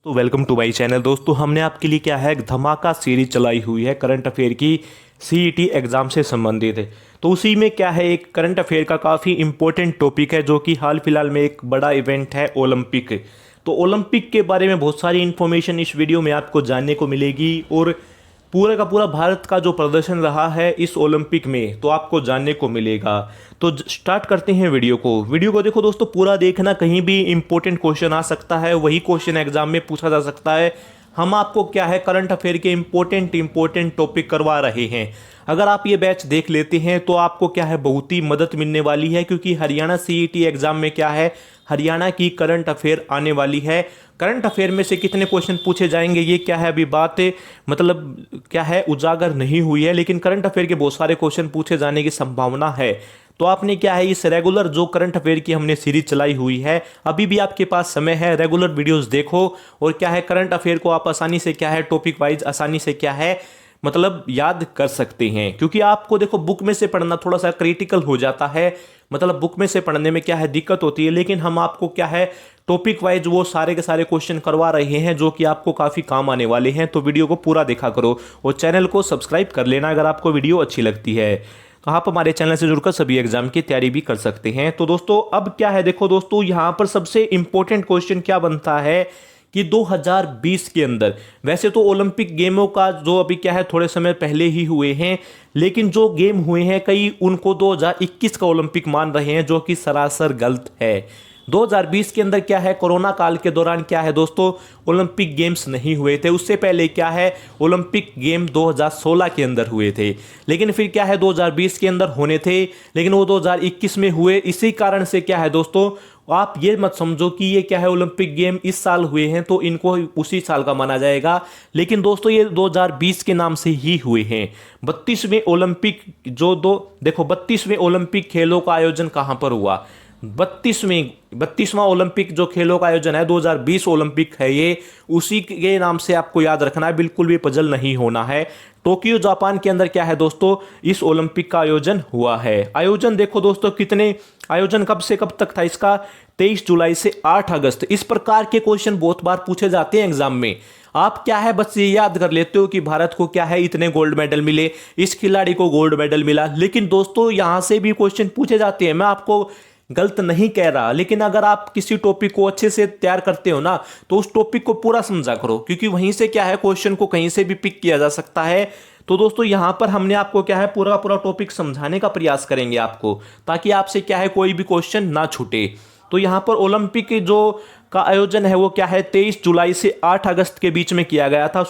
तो welcome to my channel. दोस्तों हमने आपके लिए क्या है एक धमाका सीरीज चलाई हुई है करंट अफेयर की सीईटी एग्ज़ाम से संबंधित है। तो उसी में क्या है एक करंट अफेयर का काफ़ी इंपॉर्टेंट टॉपिक है जो कि हाल फिलहाल में एक बड़ा इवेंट है ओलंपिक। तो ओलंपिक के बारे में बहुत सारी इन्फॉर्मेशन इस वीडियो में आपको जानने को मिलेगी और पूरा का पूरा भारत का जो प्रदर्शन रहा है इस ओलंपिक में तो आपको जानने को मिलेगा। तो स्टार्ट करते हैं वीडियो को देखो दोस्तों, पूरा देखना, कहीं भी इंपॉर्टेंट क्वेश्चन आ सकता है, वही क्वेश्चन एग्जाम में पूछा जा सकता है। हम आपको क्या है करंट अफेयर के इंपॉर्टेंट टॉपिक करवा रहे हैं। अगर आप ये बैच देख लेते हैं तो आपको क्या है बहुत ही मदद मिलने वाली है, क्योंकि हरियाणा सीईटी एग्जाम में क्या है हरियाणा की करंट अफेयर आने वाली है। करंट अफेयर में से कितने क्वेश्चन पूछे जाएंगे ये क्या है अभी बात मतलब क्या है उजागर नहीं हुई है, लेकिन करंट अफेयर के बहुत सारे क्वेश्चन पूछे जाने की संभावना है। तो आपने क्या है इस रेगुलर जो करंट अफेयर की हमने सीरीज चलाई हुई है, अभी भी आपके पास समय है, रेगुलर वीडियोस देखो और क्या है करंट अफेयर को आप आसानी से क्या है टॉपिक वाइज आसानी से क्या है मतलब याद कर सकते हैं। क्योंकि आपको देखो बुक में से पढ़ना थोड़ा सा क्रिटिकल हो जाता है, मतलब बुक में से पढ़ने में क्या है दिक्कत होती है, लेकिन हम आपको क्या है टॉपिक वाइज वो सारे के सारे क्वेश्चन करवा रहे हैं जो कि आपको काफ़ी काम आने वाले हैं। तो वीडियो को पूरा देखा करो और चैनल को सब्सक्राइब कर लेना अगर आपको वीडियो अच्छी लगती है। तो आप हमारे चैनल से जुड़कर सभी एग्जाम की तैयारी भी कर सकते हैं। तो दोस्तों अब क्या है देखो दोस्तों, यहाँ पर सबसे इंपॉर्टेंट क्वेश्चन क्या बनता है कि 2020 के अंदर, वैसे तो ओलंपिक गेमों का जो अभी क्या है थोड़े समय पहले ही हुए हैं, लेकिन जो गेम हुए हैं कई उनको 2021 का ओलंपिक मान रहे हैं, जो कि सरासर गलत है। 2020 के अंदर क्या है कोरोना काल के दौरान क्या है दोस्तों ओलंपिक गेम्स नहीं हुए थे। उससे पहले क्या है ओलंपिक गेम 2016 के अंदर हुए थे, लेकिन फिर क्या है 2020 के अंदर होने थे, लेकिन वो 2021 में हुए। इसी कारण से क्या है दोस्तों आप ये मत समझो कि ये क्या है ओलंपिक गेम इस साल हुए हैं तो इनको उसी साल का माना जाएगा, लेकिन दोस्तों ये 2020 के नाम से ही हुए हैं। 32वें ओलंपिक जो दो देखो 32वें ओलंपिक खेलों का आयोजन कहां पर हुआ, 32वां ओलंपिक जो खेलों का आयोजन है 2020 ओलंपिक है ये, उसी के नाम से आपको याद रखना है, बिल्कुल भी पजल नहीं होना है। टोक्यो जापान के अंदर क्या है दोस्तों इस ओलंपिक का आयोजन हुआ है। आयोजन देखो दोस्तों कितने आयोजन कब से कब तक था इसका, 23 जुलाई से 8 अगस्त। इस प्रकार के क्वेश्चन बहुत बार पूछे जाते हैं एग्जाम में। आप क्या है बस ये याद कर लेते हो कि भारत को क्या है इतने गोल्ड मेडल मिले, इस खिलाड़ी को गोल्ड मेडल मिला, लेकिन दोस्तों यहां से भी क्वेश्चन पूछे जाते हैं। मैं आपको गलत नहीं कह रहा, लेकिन अगर आप किसी टॉपिक को अच्छे से तैयार करते हो ना तो उस टॉपिक को पूरा समझा करो, क्योंकि वहीं से क्या है क्वेश्चन को कहीं से भी पिक किया जा सकता है। तो दोस्तों यहां पर हमने आपको क्या है पूरा पूरा टॉपिक समझाने का प्रयास करेंगे आपको, ताकि आपसे क्या है कोई भी क्वेश्चन ना छूटे। तो यहां पर ओलंपिक जो का आयोजन है वो क्या है 23 जुलाई से 8 अगस्त के बीच में किया गया था।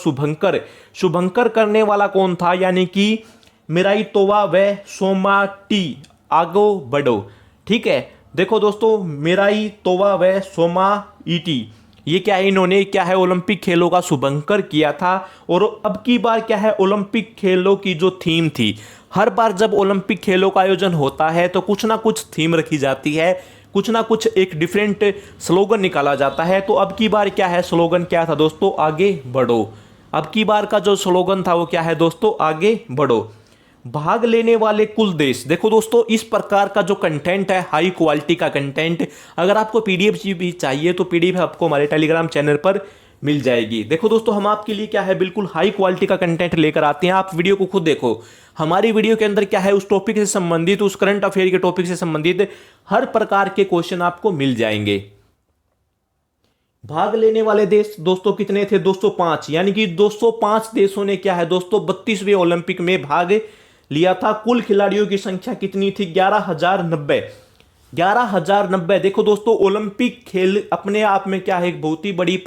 शुभंकर करने वाला कौन था, यानी कि मिराई तोवा व सोमा टी आगो बढ़ो। ठीक है देखो दोस्तों मिराई तोवा व सोमा ईटी, ये क्या है इन्होंने क्या है ओलंपिक खेलों का शुभंकर किया था। और अब की बार क्या है ओलंपिक खेलों की जो थीम थी, हर बार जब ओलंपिक खेलों का आयोजन होता है तो कुछ ना कुछ थीम रखी जाती है, कुछ ना कुछ एक डिफरेंट स्लोगन निकाला जाता है। तो अब की बार क्या है स्लोगन क्या था दोस्तों, आगे बढ़ो। अब की बार का जो स्लोगन था वो क्या है दोस्तों, आगे बढ़ो। भाग लेने वाले कुल देश, देखो दोस्तों इस प्रकार का जो कंटेंट है हाई क्वालिटी का कंटेंट, अगर आपको पीडीएफ भी चाहिए तो पीडीएफ आपको हमारे टेलीग्राम चैनल पर मिल जाएगी। देखो दोस्तों हम आपके लिए क्या है बिल्कुल हाई क्वालिटी का कंटेंट लेकर आते हैं, आप वीडियो को खुद देखो। हमारी वीडियो के अंदर क्या है उस टॉपिक से संबंधित, उस करंट अफेयर के टॉपिक से संबंधित हर प्रकार के क्वेश्चन आपको मिल जाएंगे। भाग लेने वाले देश दोस्तों कितने थे, 205, यानी कि 205 देशों ने क्या है दोस्तों 32वें ओलंपिक में भाग लिया था। कुल खिलाड़ियों की संख्या कितनी थी, 11,090। 11,090 देखो दोस्तों ओलंपिक खेल अपने आप में क्या है एक बहुत ही बड़ी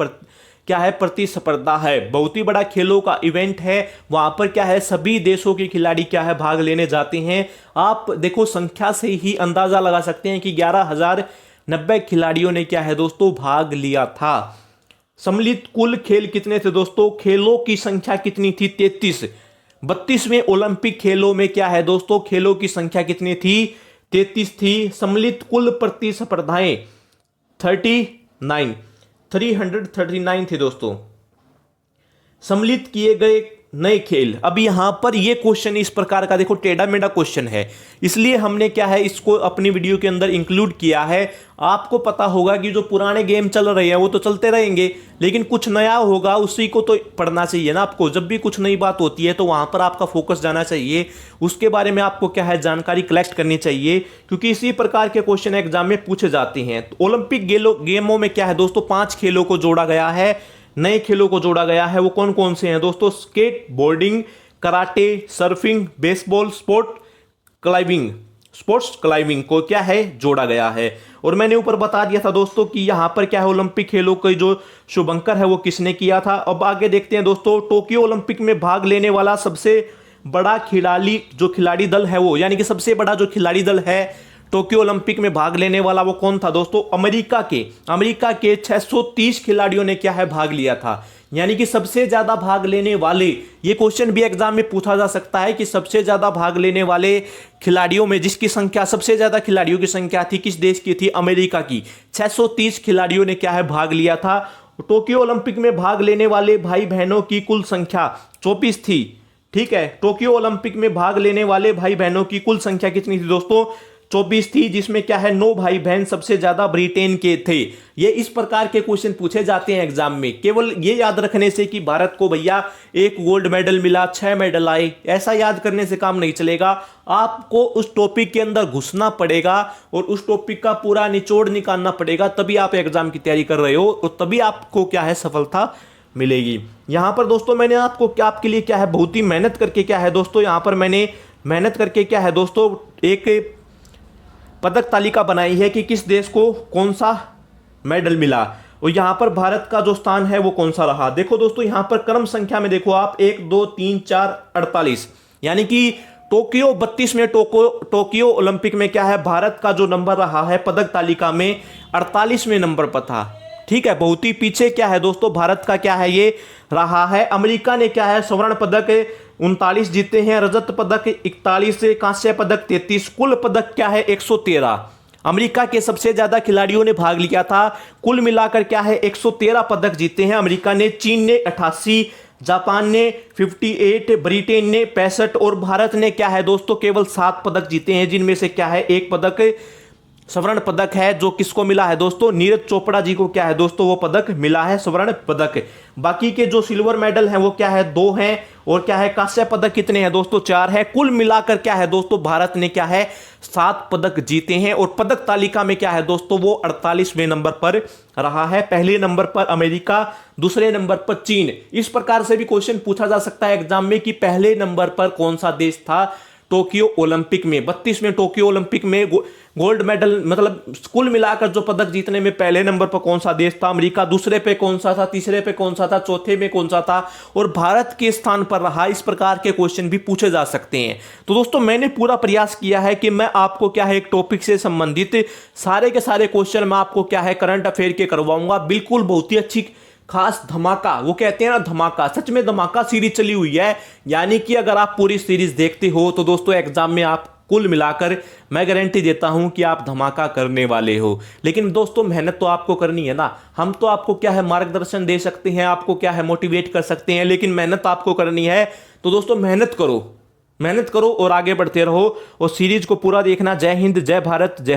क्या है प्रतिस्पर्धा है, बहुत ही बड़ा खेलों का इवेंट है। वहां पर क्या है सभी देशों के खिलाड़ी क्या है भाग लेने जाते हैं। आप देखो संख्या से ही अंदाजा लगा सकते हैं कि 11,090 खिलाड़ियों ने क्या है दोस्तों भाग लिया था। सम्मिलित कुल खेल कितने थे दोस्तों, खेलों की संख्या कितनी थी, 33। 32वें ओलंपिक खेलों में क्या है दोस्तों खेलों की संख्या कितनी थी, 33 थी। सम्मिलित कुल प्रतिस्पर्धाएं 339 थी दोस्तों। सम्मिलित किए गए नए खेल। अब यहां पर ये क्वेश्चन इस प्रकार का देखो टेढ़ा मेढ़ा क्वेश्चन है, इसलिए हमने क्या है इसको अपनी वीडियो के अंदर इंक्लूड किया है। आपको पता होगा कि जो पुराने गेम चल रहे हैं वो तो चलते रहेंगे, लेकिन कुछ नया होगा उसी को तो पढ़ना चाहिए ना आपको। जब भी कुछ नई बात होती है तो वहां पर आपका फोकस जाना चाहिए, उसके बारे में आपको क्या है जानकारी कलेक्ट करनी चाहिए, क्योंकि इसी प्रकार के क्वेश्चन एग्जाम में पूछे जाते हैं। तो ओलंपिक गेमों में क्या है दोस्तों 5 खेलों को जोड़ा गया है, नए खेलों को जोड़ा गया है। वो कौन कौन से हैं दोस्तों? Skateboarding, karate, surfing, baseball, sports climbing को क्या है जोड़ा गया है। और मैंने ऊपर बता दिया था दोस्तों कि यहां पर क्या है ओलंपिक खेलों के जो शुभंकर है वो किसने किया था। अब आगे देखते हैं दोस्तों, टोक्यो ओलंपिक में भाग लेने वाला सबसे बड़ा खिलाड़ी दल है वो, यानी कि सबसे बड़ा जो खिलाड़ी दल है टोक्यो ओलंपिक में भाग लेने वाला वो कौन था दोस्तों? अमेरिका के 630 खिलाड़ियों ने क्या है भाग लिया था, यानी कि सबसे ज्यादा भाग लेने वाले। ये क्वेश्चन भी एग्जाम में पूछा जा सकता है कि सबसे ज्यादा भाग लेने वाले खिलाड़ियों में जिसकी संख्या सबसे ज्यादा खिलाड़ियों की संख्या थी किस देश की थी? अमेरिका की। 630 खिलाड़ियों ने क्या है भाग लिया था। टोक्यो ओलंपिक में भाग लेने वाले भाई बहनों की कुल संख्या 24 थी। ठीक है, टोक्यो ओलंपिक में भाग लेने वाले भाई बहनों की कुल संख्या कितनी थी दोस्तों? 24 थी, जिसमें क्या है 9 भाई बहन सबसे ज्यादा ब्रिटेन के थे। ये इस प्रकार के क्वेश्चन पूछे जाते हैं एग्जाम में। केवल ये याद रखने से कि भारत को भैया 1 गोल्ड मेडल मिला, 6 मेडल आए, ऐसा याद करने से काम नहीं चलेगा। आपको उस टॉपिक के अंदर घुसना पड़ेगा और उस टॉपिक का पूरा निचोड़ निकालना पड़ेगा, तभी आप एग्जाम की तैयारी कर रहे हो और तभी आपको क्या है सफलता मिलेगी। यहां पर दोस्तों मैंने आपके लिए क्या है बहुत ही मेहनत करके क्या है दोस्तों, यहां पर मैंने मेहनत करके क्या है दोस्तों एक पदक तालिका बनाई है कि किस देश को कौन सा मेडल मिला और यहां पर भारत का जो स्थान है वो कौन सा रहा। देखो दोस्तों यहां पर क्रम संख्या में देखो आप 1 2 3 4 48, यानी कि टोक्यो 32 में टोक्यो ओलंपिक में क्या है भारत का जो नंबर रहा है पदक तालिका में 48वें नंबर पर था। ठीक है, बहुत ही पीछे क्या है दोस्तों भारत का क्या है ये रहा है। अमेरिका ने क्या है स्वर्ण पदक 39 जीते हैं, रजत पदक 41, कांस्य पदक 33, कुल पदक क्या है 113। अमेरिका के सबसे ज्यादा खिलाड़ियों ने भाग लिया था, कुल मिलाकर क्या है 113 पदक जीते हैं अमेरिका ने। चीन ने 88, जापान ने 58, ब्रिटेन ने 65 और भारत ने क्या है दोस्तों केवल 7 पदक जीते हैं, जिनमें से क्या है 1 पदक स्वर्ण पदक है जो किसको मिला है दोस्तों? नीरज चोपड़ा जी को क्या है दोस्तों वो पदक मिला है स्वर्ण पदक। बाकी के जो सिल्वर मेडल हैं वो क्या है 2 हैं और क्या है कांस्य पदक कितने हैं दोस्तों? 4 है। कुल मिलाकर क्या है दोस्तों भारत ने क्या है 7 पदक जीते हैं और पदक तालिका में क्या है दोस्तों वो 48वें नंबर पर रहा है। पहले नंबर पर अमेरिका, दूसरे नंबर पर चीन। इस प्रकार से भी क्वेश्चन पूछा जा सकता है एग्जाम में कि पहले नंबर पर कौन सा देश था टोक्यो ओलंपिक में। 32 में टोक्यो ओलंपिक में गोल्ड मेडल मतलब कुल मिलाकर जो पदक जीतने में पहले नंबर पर कौन सा देश था? अमेरिका। दूसरे पे कौन सा था? तीसरे पे कौन सा था? चौथे में कौन सा था? और भारत के स्थान पर रहा। इस प्रकार के क्वेश्चन भी पूछे जा सकते हैं। तो दोस्तों मैंने पूरा प्रयास किया है कि मैं आपको क्या है एक टॉपिक से संबंधित सारे के सारे क्वेश्चन मैं आपको क्या है करंट अफेयर के करवाऊंगा। बिल्कुल बहुत ही अच्छी खास धमाका, वो कहते हैं ना धमाका, सच में धमाका सीरीज चली हुई है। यानी कि अगर आप पूरी सीरीज देखते हो तो दोस्तों एग्जाम में आप कुल मिलाकर मैं गारंटी देता हूं कि आप धमाका करने वाले हो। लेकिन दोस्तों मेहनत तो आपको करनी है ना। हम तो आपको क्या है मार्गदर्शन दे सकते हैं, आपको क्या है मोटिवेट कर सकते हैं, लेकिन मेहनत आपको करनी है। तो दोस्तों मेहनत करो और आगे बढ़ते रहो और सीरीज को पूरा देखना। जय हिंद, जय भारत, जय